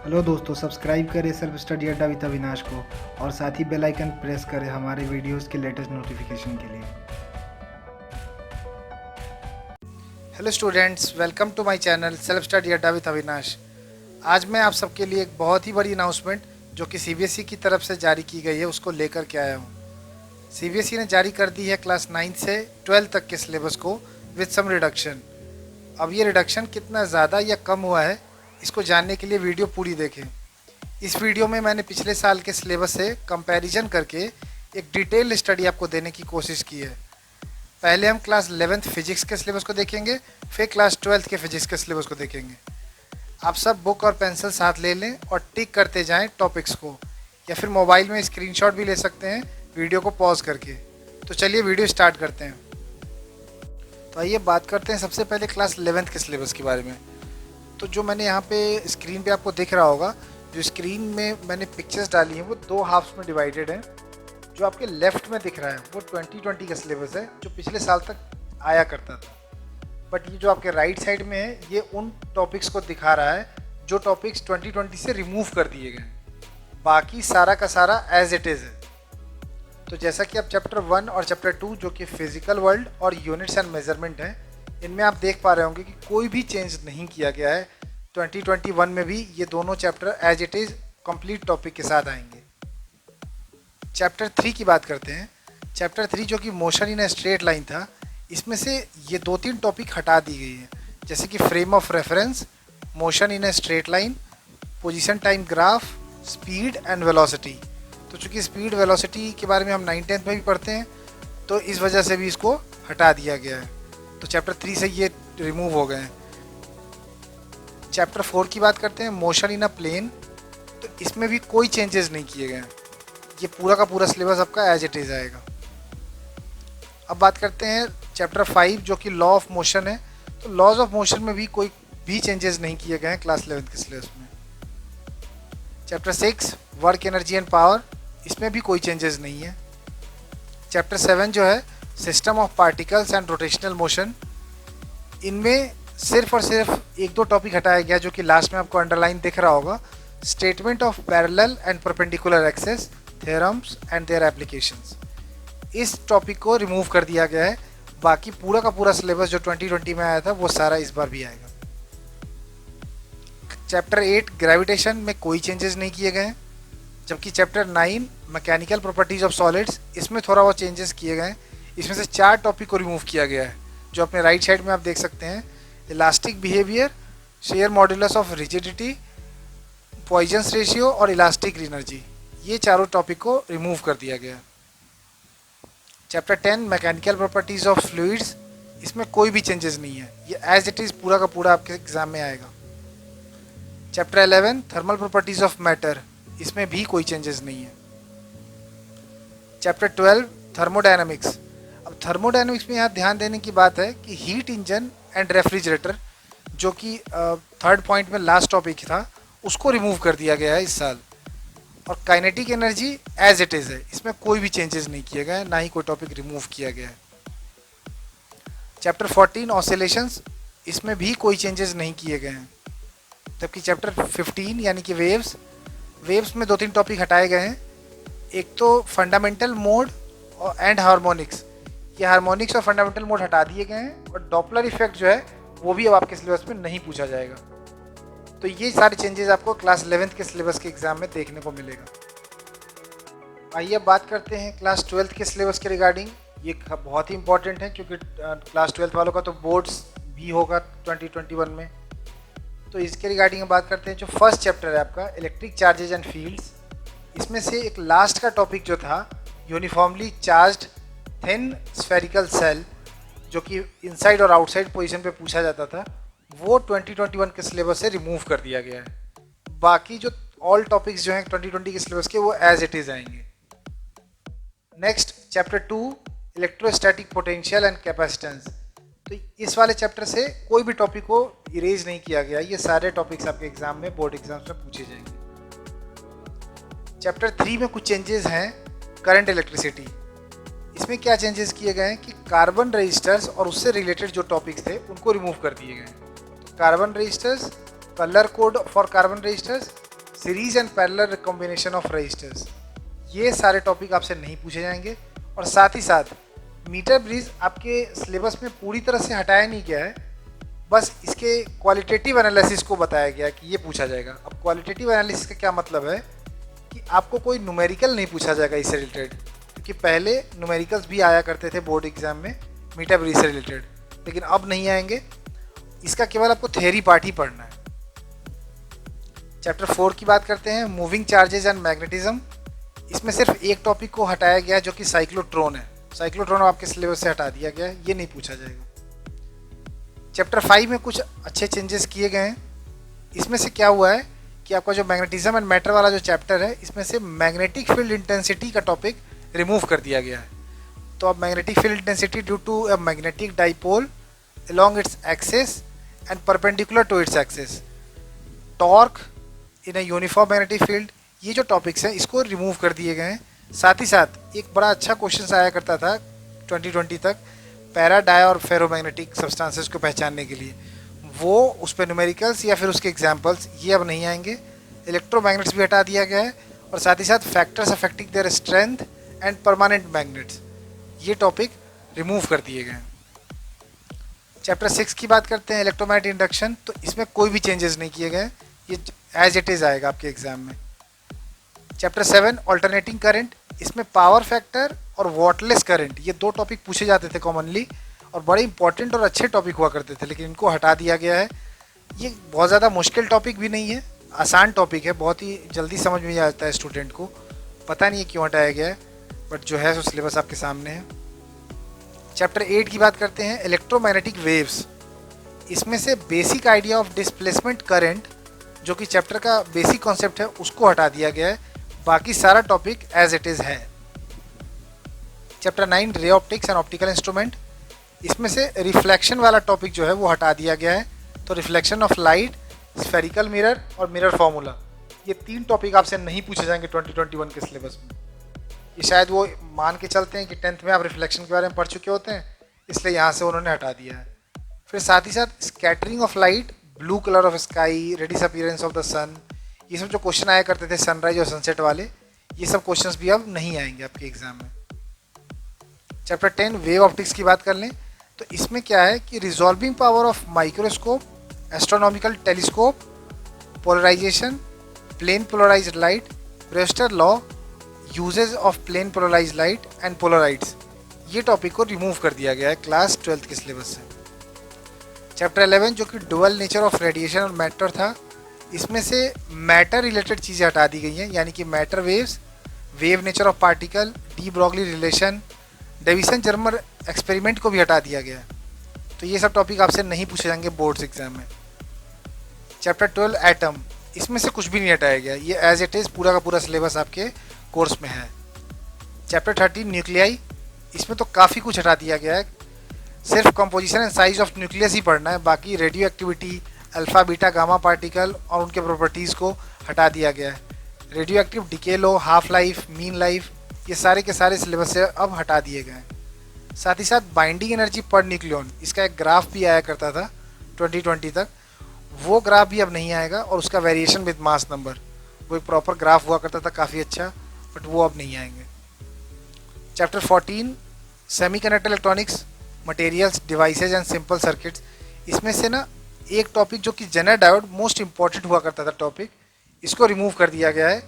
Hello दोस्तों, subscribe करें self study adda with Avinash को और साथ ही बेल आइकन प्रेस करें हमारे वीडियोस के लेटेस्ट नोटिफिकेशन के लिए। Hello students, welcome to my channel self study adda with Avinash. आज मैं आप सबके लिए एक बहुत ही बड़ी अनाउंसमेंट जो कि सीबीएसई की तरफ से जारी की गई है उसको लेकर के आया हूँ। सीबीएसई ने जारी कर दी है क्लास 9 से 12 तक के सिलेबस को विद सम रिडक्शन। अब ये रिडक्शन कितना ज़्यादा या कम हुआ है इसको जानने के लिए वीडियो पूरी देखें। इस वीडियो में मैंने पिछले साल के सिलेबस से कंपैरिजन करके एक डिटेल स्टडी आपको देने की कोशिश की है। पहले हम क्लास 11th फिजिक्स के सिलेबस को देखेंगे, फिर क्लास 12th के फिजिक्स के सिलेबस को देखेंगे। आप सब बुक और पेंसिल साथ ले लें और टिक करते जाएं टॉपिक्स को, या फिर मोबाइल में स्क्रीनशॉट भी ले सकते हैं वीडियो को पॉज करके। तो चलिए वीडियो स्टार्ट करते हैं। तो आइए बात करते हैं सबसे पहले क्लास 11th के सिलेबस के बारे में। तो जो मैंने यहाँ पे स्क्रीन पे आपको दिख रहा होगा, जो स्क्रीन में मैंने पिक्चर्स डाली हैं वो दो हाफ्स में डिवाइडेड हैं। जो आपके लेफ़्ट में दिख रहा है वो 2020 का सिलेबस है जो पिछले साल तक आया करता था। बट ये जो आपके राइट साइड में है ये उन टॉपिक्स को दिखा रहा है जो टॉपिक्स 2020 से रिमूव कर दिए गए। बाकी सारा का सारा एज इट इज़ है। तो जैसा कि आप चैप्टर 1 और चैप्टर 2 जो कि फिजिकल वर्ल्ड और यूनिट्स एंड मेजरमेंट हैं, इनमें आप देख पा रहे होंगे कि कोई भी चेंज नहीं किया गया है। 2021 में भी ये दोनों chapter as it is complete topic के साथ आएंगे। चैप्टर 3 की बात करते हैं। चैप्टर 3 जो कि motion in a straight line था, इसमें से ये 2-3 टॉपिक हटा दी गई है, जैसे कि frame of reference, motion in a straight line, position time graph, speed and velocity. तो चूँकि स्पीड वेलोसिटी के बारे में हम 9th-10th में भी पढ़ते हैं, तो इस वजह से भी इसको हटा दिया गया है। तो चैप्टर 3 से ये रिमूव हो गए हैं। चैप्टर 4 की बात करते हैं, मोशन इन अ प्लेन। तो इसमें भी कोई चेंजेस नहीं किए गए हैं। ये पूरा का पूरा सिलेबस आपका एज इट इज़ आएगा। अब बात करते हैं चैप्टर 5 जो कि लॉ ऑफ मोशन है। तो लॉज ऑफ मोशन में भी कोई भी चेंजेस नहीं किए गए हैं क्लास 11 के सिलेबस में। Chapter 6 work energy and power, इसमें भी कोई चेंजेस नहीं है। चैप्टर 7 जो है system of particles and rotational motion, इनमें सिर्फ और सिर्फ 1-2 टॉपिक हटाया गया जो कि लास्ट में आपको अंडरलाइन दिख रहा होगा, statement of parallel and perpendicular axes, theorems and their applications. इस टॉपिक को रिमूव कर दिया गया है। बाकी पूरा का पूरा सिलेबस जो 2020 में आया था वो सारा इस बार भी आएगा। चैप्टर 8 ग्रेविटेशन में कोई चेंजेस नहीं किए गए हैं, जबकि chapter 9 mechanical properties of solids, इसमें थोड़ा बहुत चेंजेस किए गए हैं। इसमें से 4 टॉपिक को रिमूव किया गया है जो अपने राइट साइड में आप देख सकते हैं। Elastic behaviour, shear modulus of rigidity, Poisson's ratio और इलास्टिक एनर्जी, ये चारों टॉपिक को रिमूव कर दिया गया। Chapter 10 mechanical properties of fluids, इसमें कोई भी चेंजेस नहीं है, ये एज इट इज़ पूरा का पूरा आपके एग्जाम में आएगा। Chapter 11 thermal properties of matter, इसमें भी कोई चेंजेस नहीं है। Chapter 12 thermodynamics. अब थर्मोडायनामिक्स में यहाँ ध्यान देने की बात है कि हीट इंजन एंड रेफ्रिजरेटर जो कि 3rd पॉइंट में लास्ट टॉपिक था, उसको रिमूव कर दिया गया है इस साल। और kinetic energy as it is है, इसमें कोई भी चेंजेस नहीं किए गए, ना ही कोई टॉपिक रिमूव किया गया है। चैप्टर 14 ऑसिलेशंस, इसमें भी कोई चेंजेस नहीं किए गए हैं। जबकि चैप्टर 15 यानी कि वेव्स में 2-3 टॉपिक हटाए गए हैं। एक तो फंडामेंटल मोड और एंड हार्मोनिक्स, ये हार्मोनिक्स और फंडामेंटल मोड हटा दिए गए हैं। और डॉपलर इफेक्ट जो है वो भी अब आपके सिलेबस में नहीं पूछा जाएगा। तो ये सारे चेंजेस आपको क्लास 11th के सिलेबस के एग्जाम में देखने को मिलेगा। आइए अब बात करते हैं क्लास 12th के सिलेबस के रिगार्डिंग। ये बहुत ही इंपॉर्टेंट है क्योंकि क्लास 12th वालों का तो बोर्ड्स भी होगा 2021 में। तो इसके रिगार्डिंग हम बात करते हैं। जो फर्स्ट चैप्टर है आपका इलेक्ट्रिक चार्जेज एंड फील्ड्स, इसमें से एक लास्ट का टॉपिक जो था uniformly charged thin spherical shell, जो कि इनसाइड और आउटसाइड पोजीशन पे पूछा जाता था, वो 2021 के सिलेबस से रिमूव कर दिया गया है। बाकी जो ऑल टॉपिक्स जो हैं 2020 के सिलेबस के वो एज इट इज़ आएंगे। Next chapter 2 electrostatic potential and capacitance. तो इस वाले चैप्टर से कोई भी टॉपिक को इरेज नहीं किया गया, ये सारे टॉपिक्स आपके एग्जाम में बोर्ड एग्जाम्स में पूछे जाएंगे। चैप्टर 3 में कुछ चेंजेस हैं। करंट इलेक्ट्रिसिटी, इसमें क्या चेंजेस किए गए हैं कि कार्बन रजिस्टर्स और उससे रिलेटेड जो टॉपिक्स थे उनको रिमूव कर दिए गए हैं। Carbon resistors, colour code for carbon resistors series and parallel recombination of resistors, ये सारे टॉपिक आपसे नहीं पूछे जाएंगे। और साथ ही साथ मीटर ब्रिज आपके सिलेबस में पूरी तरह से हटाया नहीं गया है, बस इसके क्वालिटेटिव एनालिसिस को बताया गया कि ये पूछा जाएगा। अब क्वालिटेटिव एनालिसिस का क्या मतलब है कि आपको कोई न्यूमेरिकल नहीं पूछा जाएगा इससे रिलेटेड, क्योंकि पहले न्यूमेरिकल्स भी आया करते थे बोर्ड एग्जाम में मीटर ब्रिज से रिलेटेड, लेकिन अब नहीं आएंगे। इसका केवल आपको थ्योरी पार्ट ही पढ़ना है। चैप्टर 4 की बात करते हैं, मूविंग चार्जेस एंड मैग्नेटिज्म। इसमें सिर्फ एक टॉपिक को हटाया गया है जो कि साइक्लोट्रॉन है। साइक्लोट्रॉन आपके सिलेबस से हटा दिया गया है, ये नहीं पूछा जाएगा। चैप्टर 5 में कुछ अच्छे चेंजेस किए गए हैं। इसमें से क्या हुआ है कि आपका जो मैग्नेटिज्म एंड मैटर वाला जो चैप्टर है, इसमें से मैग्नेटिक फील्ड इंटेंसिटी का टॉपिक रिमूव कर दिया गया है। तो अब magnetic field intensity due to a magnetic dipole along its axis and perpendicular to its axis, torque in a uniform magnetic field, ये जो टॉपिक्स हैं इसको रिमूव कर दिए गए हैं। साथ ही साथ एक बड़ा अच्छा क्वेश्चन आया करता था 2020 तक, पैरा डाई और फेरोमैग्नेटिक सब्सटेंसेस को पहचानने के लिए, वो उस पर न्यूमेरिकल्स या फिर उसके एग्जांपल्स ये अब नहीं आएंगे। इलेक्ट्रोमैग्नेट्स भी हटा दिया गया है, और साथ ही साथ factors affecting their strength and permanent magnets, ये टॉपिक रिमूव कर दिए गए हैं। चैप्टर 6 की बात करते हैं, इलेक्ट्रोमैग्नेटिक इंडक्शन। तो इसमें कोई भी चेंजेस नहीं किए गए, ये एज इट इज़ आएगा आपके एग्जाम में। चैप्टर 7 ऑल्टरनेटिंग करंट, इसमें पावर फैक्टर और वाटलेस करंट, ये दो टॉपिक पूछे जाते थे कॉमनली और बड़े इंपॉर्टेंट और अच्छे टॉपिक हुआ करते थे, लेकिन इनको हटा दिया गया है। ये बहुत ज़्यादा मुश्किल टॉपिक भी नहीं है, आसान टॉपिक है, बहुत ही जल्दी समझ में आता है स्टूडेंट को। पता नहीं है क्यों हटाया गया है, बट जो है सो सिलेबस आपके सामने है। चैप्टर 8 की बात करते हैं, इलेक्ट्रोमैग्नेटिक वेव्स। इसमें से basic idea of displacement current, जो कि चैप्टर का बेसिक कॉन्सेप्ट है, उसको हटा दिया गया है। बाकी सारा टॉपिक एज इट इज़ है। Chapter 9 ray optics and optical instrument, इसमें से रिफ्लेक्शन वाला टॉपिक जो है वो हटा दिया गया है। तो reflection of light, spherical mirror और मिरर फार्मूला, ये 3 टॉपिक आपसे नहीं पूछे जाएंगे 2021 के सिलेबस में। ये शायद वो मान के चलते हैं कि 10th में आप रिफ्लेक्शन के बारे में पढ़ चुके होते हैं, इसलिए यहाँ से उन्होंने हटा दिया है। फिर साथ ही साथ scattering of light, blue colour of sky, reddish appearance of the sun, ये सब जो क्वेश्चन आया करते थे सनराइज और सनसेट वाले, ये सब क्वेश्चंस भी अब नहीं आएंगे आपके एग्जाम में। चैप्टर 10 वेव ऑप्टिक्स की बात कर लें, तो इसमें क्या है कि resolving power of microscope, astronomical telescope, polarization, plane polarized light, Brewster law, uses of plane polarized light and polaroids, ये टॉपिक को रिमूव कर दिया गया है क्लास 12th के सिलेबस से। चैप्टर 11 जो कि डुअल नेचर ऑफ रेडिएशन और मैटर था, इसमें से मैटर रिलेटेड चीज़ें हटा दी गई हैं, यानी कि matter waves, wave nature of particle, de Broglie relation, Davisson Germer experiment को भी हटा दिया गया है। तो ये सब टॉपिक आपसे नहीं पूछे जाएंगे बोर्ड्स एग्जाम में। चैप्टर 12 एटम, इसमें से कुछ भी नहीं हटाया गया, ये एज इट इज़ पूरा का पूरा सिलेबस आपके कोर्स में है। चैप्टर 13 न्यूक्लियाई, इसमें तो काफ़ी कुछ हटा दिया गया है, सिर्फ composition and size of nucleus ही पढ़ना है, बाकी radioactivity, alpha beta gamma particle और उनके प्रॉपर्टीज़ को हटा दिया गया है। Radioactive decay law, half life, mean life, ये सारे के सारे सिलेबस से अब हटा दिए गए हैं। साथ ही साथ बाइंडिंग एनर्जी पर न्यूक्लियन, इसका एक ग्राफ भी आया करता था 2020 तक, वो ग्राफ भी अब नहीं आएगा, और उसका वेरिएशन विद मास नंबर, वो एक प्रॉपर ग्राफ हुआ करता था काफ़ी अच्छा, बट वो अब नहीं आएंगे। Chapter 14 semiconductor electronics, materials, devices and simple circuits, इसमें से ना एक टॉपिक जो कि जेनर डायोड मोस्ट इंपॉर्टेंट हुआ करता था टॉपिक, इसको रिमूव कर दिया गया है।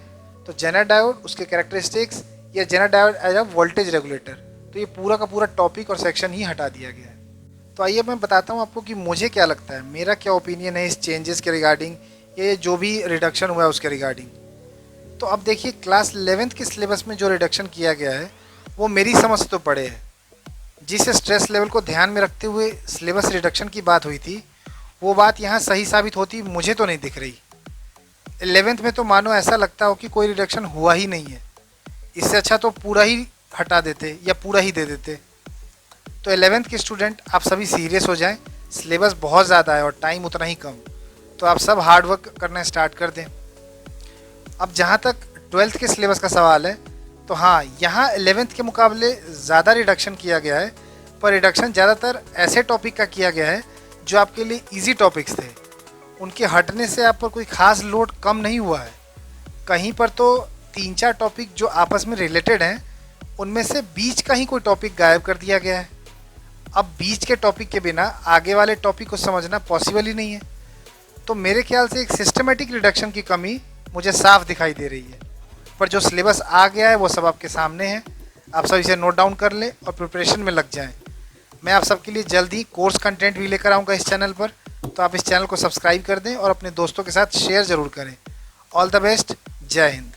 तो जेनर डायोड, उसके कैरेक्टरिस्टिक्स, या Zener diode as a voltage regulator, तो ये पूरा का पूरा टॉपिक और सेक्शन ही हटा दिया गया है। तो आइए मैं बताता हूँ आपको कि मुझे क्या लगता है, मेरा क्या ओपिनियन है इस चेंजेस के रिगार्डिंग, ये जो भी रिडक्शन हुआ है उसके रिगार्डिंग। तो अब देखिए क्लास 11th के सिलेबस में जो रिडक्शन किया गया है वो मेरी समझ से तो पड़े है। जिस स्ट्रेस लेवल को ध्यान में रखते हुए सिलेबस रिडक्शन की बात हुई थी, वो बात यहाँ सही साबित होती मुझे तो नहीं दिख रही। 11th में तो मानो ऐसा लगता हो कि कोई रिडक्शन हुआ ही नहीं है, इससे अच्छा तो पूरा ही हटा देते या पूरा ही दे देते। तो 11th के स्टूडेंट आप सभी सीरियस हो जाएं, सिलेबस बहुत ज़्यादा है और टाइम उतना ही कम, तो आप सब हार्ड वर्क करना स्टार्ट कर दें। अब जहाँ तक 12th के सिलेबस का सवाल है, तो हाँ, यहाँ 11th के मुकाबले ज़्यादा रिडक्शन किया गया है, पर रिडक्शन ज़्यादातर ऐसे टॉपिक का किया गया है जो आपके लिए इजी टॉपिक्स थे, उनके हटने से आप पर कोई ख़ास लोड कम नहीं हुआ है। कहीं पर तो 3-4 टॉपिक जो आपस में रिलेटेड हैं, उनमें से बीच का ही कोई टॉपिक गायब कर दिया गया है। अब बीच के टॉपिक के बिना आगे वाले टॉपिक को समझना पॉसिबल ही नहीं है। तो मेरे ख्याल से एक सिस्टमेटिक रिडक्शन की कमी मुझे साफ दिखाई दे रही है। पर जो सिलेबस आ गया है वो सब आपके सामने है, आप सब इसे नोट डाउन कर लें और प्रिपरेशन में लग जाएं। मैं आप सबके लिए जल्द ही कोर्स कंटेंट भी लेकर आऊँगा इस चैनल पर, तो आप इस चैनल को सब्सक्राइब कर दें और अपने दोस्तों के साथ शेयर ज़रूर करें। ऑल द बेस्ट, जय हिंद।